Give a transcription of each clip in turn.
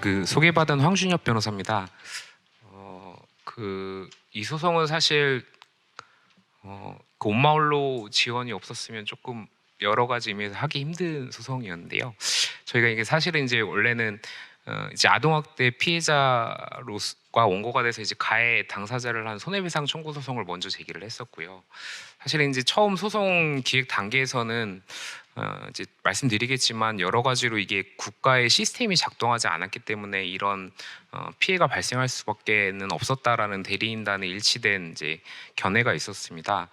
네, 소개받은 황준엽 변호사입니다. 이 소송은 사실 온마을로 지원이 없었으면 조금 여러 가지 의미에서 하기 힘든 소송이었는데요. 저희가 이게 사실은 이제 원래는 이제 아동학대 피해자로과 원고가 돼서 이제 가해 당사자를 한 손해배상 청구 소송을 먼저 제기를 했었고요. 사실은 이제 처음 소송 기획 단계에서는 이제 말씀드리겠지만 여러 가지로 이게 국가의 시스템이 작동하지 않았기 때문에 이런 피해가 발생할 수밖에는 없었다라는 대리인단의 일치된 이제 견해가 있었습니다.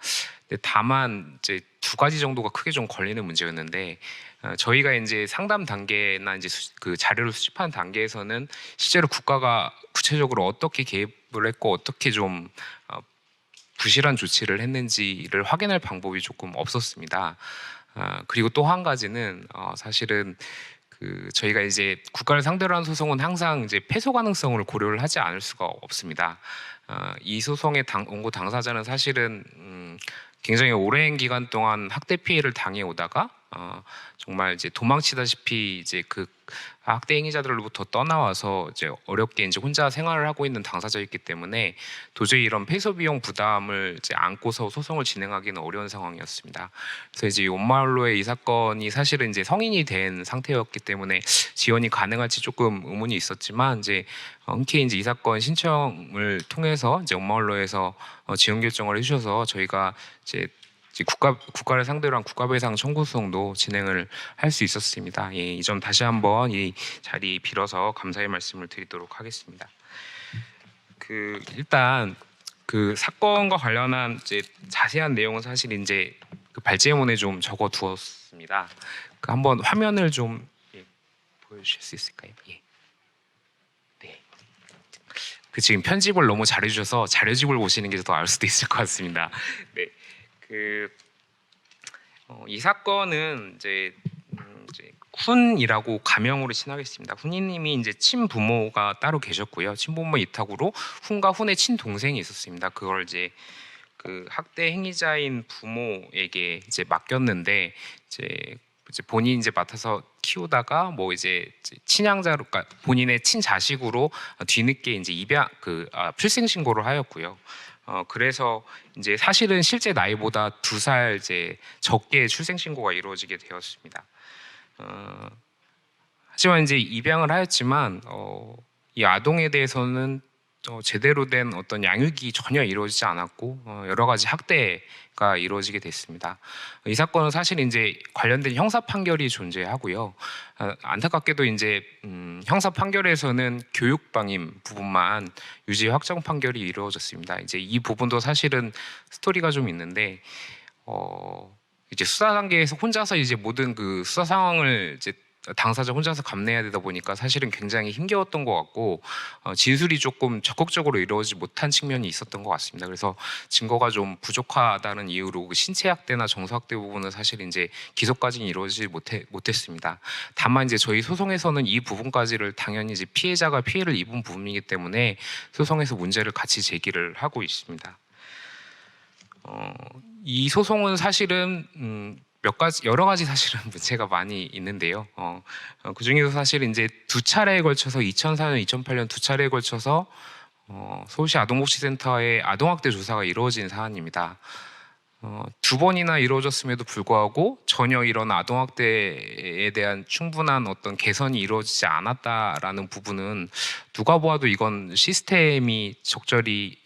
근데 다만 이제 두 가지 정도가 크게 좀 걸리는 문제였는데 저희가 이제 상담 단계나 이제 그 자료를 수집하는 단계에서는 실제로 국가가 구체적으로 어떻게 개입을 했고 어떻게 좀 부실한 조치를 했는지를 확인할 방법이 조금 없었습니다. 그리고 또 한 가지는 사실은 저희가 이제 국가를 상대로 한 소송은 항상 이제 패소 가능성을 고려를 하지 않을 수가 없습니다. 이 소송의 원고 당사자는 사실은 굉장히 오랜 기간 동안 학대 피해를 당해 오다가 정말 이제 도망치다시피 이제 학대 행위자들로부터 떠나와서 이제 어렵게 이제 혼자 생활을 하고 있는 당사자였기 때문에 도저히 이런 패소 비용 부담을 이제 안고서 소송을 진행하기는 어려운 상황이었습니다. 그래서 이제 온마을로의 이 사건이 사실은 이제 성인이 된 상태였기 때문에 지원이 가능할지 조금 의문이 있었지만 이제 흔쾌히 이제 이 사건 신청을 통해서 이제 온마을로에서 지원 결정을 해주셔서 저희가 이제 국가를 상대로 한 국가배상 청구 소송도 진행을 할 수 있었습니다. 예, 이 점 다시 한번 이 자리 빌어서 감사의 말씀을 드리도록 하겠습니다. 일단 사건과 관련한 이제 자세한 내용은 사실 이제 발제문에 좀 적어 두었습니다. 한번 화면을 좀 보여주실 수 있을까요? 예. 네. 지금 편집을 너무 잘해주셔서 자료집을 보시는 게 더 나을 수도 있을 것 같습니다. 네. 이 사건은 이제 훈이라고 가명으로 친하겠습니다. 훈이님이 이제 친부모가 따로 계셨고요. 친부모 위탁으로 훈과 훈의 친동생이 있었습니다. 그걸 이제 학대 행위자인 부모에게 이제 맡겼는데 이제 본인이 이제 맡아서 키우다가 뭐 이제 친양자로, 그러니까 본인의 친자식으로 뒤늦게 이제 출생 신고를 하였고요. 그래서 이제 사실은 실제 나이보다 2살 이제 적게 출생 신고가 이루어지게 되었습니다. 하지만 이제 입양을 하였지만 이 아동에 대해서는 제대로 된 어떤 양육이 전혀 이루어지지 않았고 여러 가지 학대가 이루어지게 됐습니다. 이 사건은 사실 이제 관련된 형사 판결이 존재하고요. 안타깝게도 이제 형사 판결에서는 교육 방임 부분만 유죄 확정 판결이 이루어졌습니다. 이제 이 부분도 사실은 스토리가 좀 있는데 이제 수사 단계에서 혼자서 이제 모든 수사 상황을 이제 당사자 혼자서 감내해야 되다 보니까 사실은 굉장히 힘겨웠던 것 같고 진술이 조금 적극적으로 이루어지지 못한 측면이 있었던 것 같습니다. 그래서 증거가 좀 부족하다는 이유로 신체 학대나 정서 학대 부분은 사실 이제 기소까지는 이루어지지 못했습니다. 다만 이제 저희 소송에서는 이 부분까지를 당연히 이제 피해자가 피해를 입은 부분이기 때문에 소송에서 문제를 같이 제기를 하고 있습니다. 이 소송은 사실은 여러 가지 사실은 문제가 많이 있는데요. 그 중에서 사실 이제 2차례에 걸쳐서 2004년, 2008년 2차례에 걸쳐서 서울시 아동복지센터의 아동학대 조사가 이루어진 사안입니다. 2번이나 이루어졌음에도 불구하고 전혀 이런 아동학대에 대한 충분한 어떤 개선이 이루어지지 않았다라는 부분은 누가 보아도 이건 시스템이 적절히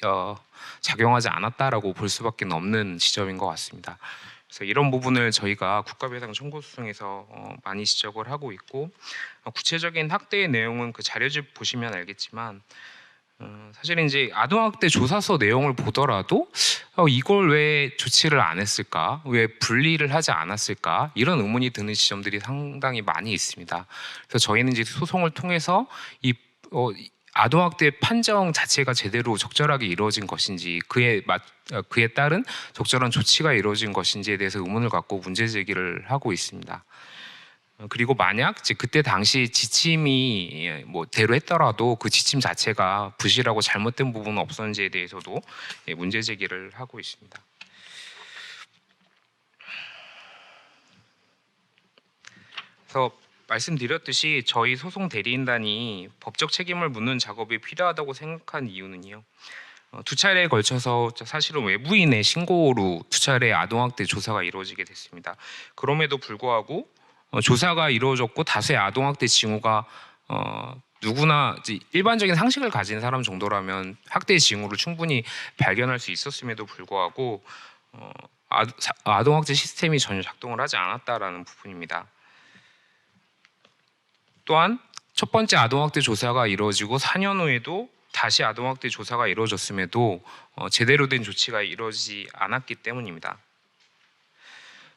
작용하지 않았다라고 볼 수밖에 없는 지점인 것 같습니다. 그래서 이런 부분을 저희가 국가배상 청구 소송에서 많이 지적을 하고 있고 구체적인 학대의 내용은 자료집 보시면 알겠지만 사실은 이제 아동학대 조사서 내용을 보더라도 이걸 왜 조치를 안 했을까? 왜 분리를 하지 않았을까? 이런 의문이 드는 지점들이 상당히 많이 있습니다. 그래서 저희는 이제 소송을 통해서 아동학대 판정 자체가 제대로 적절하게 이루어진 것인지 그에 따른 적절한 조치가 이루어진 것인지에 대해서 의문을 갖고 문제 제기를 하고 있습니다. 그리고 만약 그때 당시 지침이 대로 했더라도 그 지침 자체가 부실하고 잘못된 부분은 없었는지에 대해서도 문제 제기를 하고 있습니다. 그래서 말씀드렸듯이 저희 소송 대리인단이 법적 책임을 묻는 작업이 필요하다고 생각한 이유는요. 두 차례에 걸쳐서 사실은 외부인의 신고로 두 차례 아동학대 조사가 이루어지게 됐습니다. 그럼에도 불구하고 조사가 이루어졌고 다수의 아동학대 징후가 누구나 이제 일반적인 상식을 가진 사람 정도라면 학대 징후를 충분히 발견할 수 있었음에도 불구하고 아동학대 시스템이 전혀 작동을 하지 않았다라는 부분입니다. 또한 첫 번째 아동학대 조사가 이루어지고 4년 후에도 다시 아동학대 조사가 이루어졌음에도 제대로 된 조치가 이루어지지 않았기 때문입니다.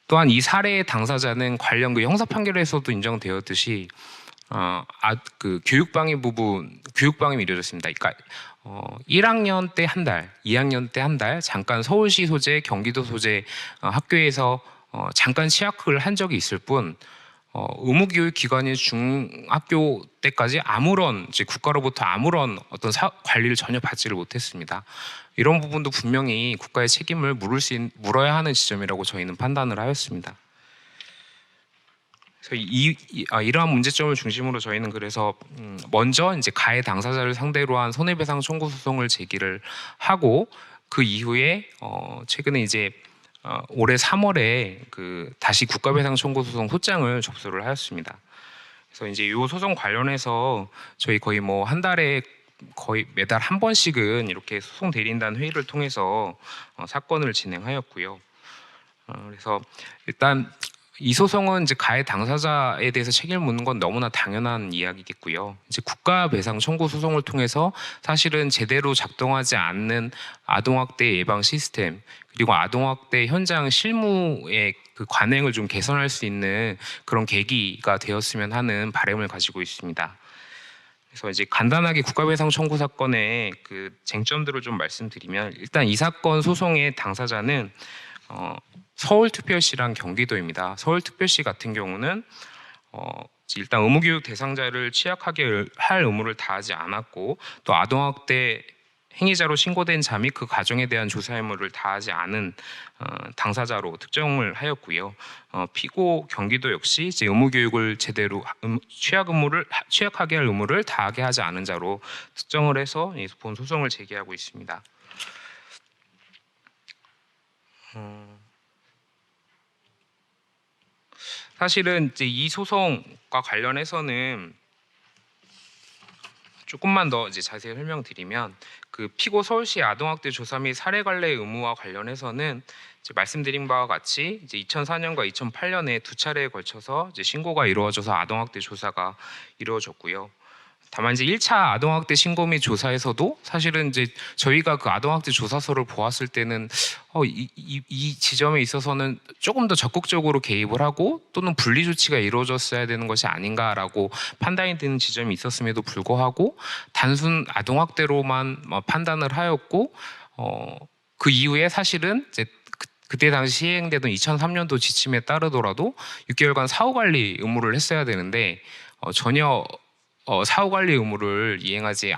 또한 이 사례의 당사자는 관련 그 형사 판결에서도 인정되었듯이 그 교육방임이 이루어졌습니다. 그러니까 1학년 때 한 달, 2학년 때 한 달 잠깐 서울시 소재, 경기도 소재 학교에서 잠깐 취학을 한 적이 있을 뿐 의무교육 기관인 중학교 때까지 아무런 이제 국가로부터 아무런 어떤 관리를 전혀 받지를 못했습니다. 이런 부분도 분명히 국가의 책임을 물어야 하는 지점이라고 저희는 판단을 하였습니다. 그래서 이러한 문제점을 중심으로 저희는 그래서 먼저 이제 가해 당사자를 상대로 한 손해배상 청구 소송을 제기를 하고 그 이후에 최근에 이제 올해 3월에 그 다시 국가배상 청구 소송 소장을 접수를 하였습니다. 그래서 이제 이 소송 관련해서 저희 거의 뭐 한 달에 거의 매달 한 번씩은 이렇게 소송 대리인단 회의를 통해서 사건을 진행하였고요. 그래서 일단 이 소송은 이제 가해 당사자에 대해서 책임을 묻는 건 너무나 당연한 이야기겠고요. 이제 국가배상 청구 소송을 통해서 사실은 제대로 작동하지 않는 아동학대 예방 시스템 그리고 아동학대 현장 실무의 그 관행을 좀 개선할 수 있는 그런 계기가 되었으면 하는 바람을 가지고 있습니다. 그래서 이제 간단하게 국가배상 청구 사건의 그 쟁점들을 좀 말씀드리면 일단 이 사건 소송의 당사자는 서울특별시랑 경기도입니다. 서울특별시 같은 경우는 일단 의무교육 대상자를 취약하게 할 의무를 다하지 않았고 또 아동학대 행위자로 신고된 자 및 그 가정에 대한 조사 의무를 다하지 않은 당사자로 특정을 하였고요. 피고 경기도 역시 이제 의무교육을 제대로 취약하게 할 의무를 다하게 하지 않은 자로 특정을 해서 본 소송을 제기하고 있습니다. 사실은 이제 이 소송과 관련해서는 조금만 더 이제 자세히 설명드리면 그 피고 서울시 아동학대 조사 및 사례 관리 의무와 관련해서는 이제 말씀드린 바와 같이 이제 2004년과 2008년에 두 차례에 걸쳐서 이제 신고가 이루어져서 아동학대 조사가 이루어졌고요. 다만 이제 1차 아동학대 신고 및 조사에서도 사실은 이제 저희가 그 아동학대 조사서를 보았을 때는 이 지점에 있어서는 조금 더 적극적으로 개입을 하고 또는 분리 조치가 이루어졌어야 되는 것이 아닌가라고 판단이 되는 지점이 있었음에도 불구하고 단순 아동학대로만 판단을 하였고 그 이후에 사실은 이제 그때 당시 시행되던 2003년도 지침에 따르더라도 6개월간 사후관리 의무를 했어야 되는데 전혀 사후관리 의무를 이행하지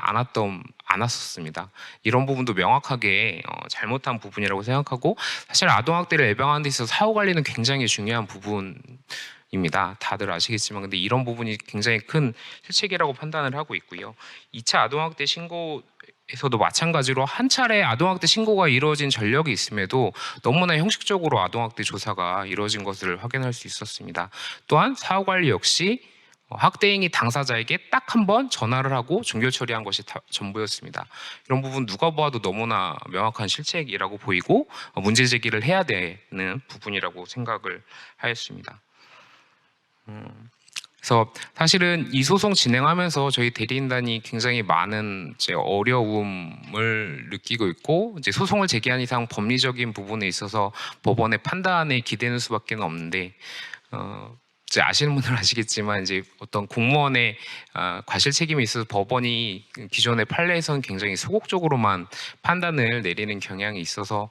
않았었습니다. 이런 부분도 명확하게 잘못한 부분이라고 생각하고 사실 아동학대를 예방하는 데 있어서 사후관리는 굉장히 중요한 부분입니다. 다들 아시겠지만 근데 이런 부분이 굉장히 큰 실책이라고 판단을 하고 있고요. 2차 아동학대 신고에서도 마찬가지로 한 차례 아동학대 신고가 이루어진 전력이 있음에도 너무나 형식적으로 아동학대 조사가 이루어진 것을 확인할 수 있었습니다. 또한 사후관리 역시 학대행위 당사자에게 딱 한 번 전화를 하고 종결 처리한 것이 전부였습니다. 이런 부분 누가 보아도 너무나 명확한 실책이라고 보이고 문제 제기를 해야 되는 부분이라고 생각을 하였습니다. 그래서 사실은 이 소송 진행하면서 저희 대리인단이 굉장히 많은 이제 어려움을 느끼고 있고 이제 소송을 제기한 이상 법리적인 부분에 있어서 법원의 판단에 기대는 수밖에 없는데 이제 아시는 분들은 아시겠지만 이제 어떤 공무원의 과실 책임이 있어서 법원이 기존의 판례에서는 굉장히 소극적으로만 판단을 내리는 경향이 있어서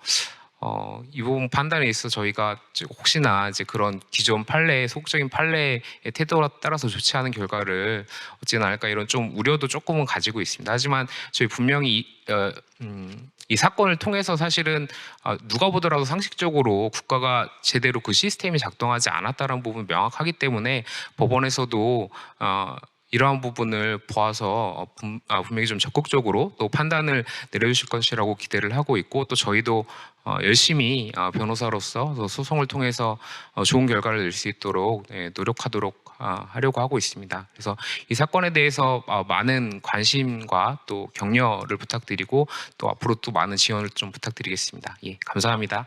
이 부분 판단에 있어 저희가 혹시나 이제 그런 기존 판례, 소극적인 판례의 태도에 따라서 좋지 않은 결과를 얻지는 않을까 이런 좀 우려도 조금은 가지고 있습니다. 하지만 저희 분명히 이 사건을 통해서 사실은 누가 보더라도 상식적으로 국가가 제대로 그 시스템이 작동하지 않았다는 부분 명확하기 때문에 법원에서도 이러한 부분을 보아서 분명히 좀 적극적으로 또 판단을 내려주실 것이라고 기대를 하고 있고, 또 저희도 열심히 변호사로서 또 소송을 통해서 좋은 결과를 낼 수 있도록 노력하도록 하려고 하고 있습니다. 그래서 이 사건에 대해서 많은 관심과 또 격려를 부탁드리고, 또 앞으로 또 많은 지원을 좀 부탁드리겠습니다. 예, 감사합니다.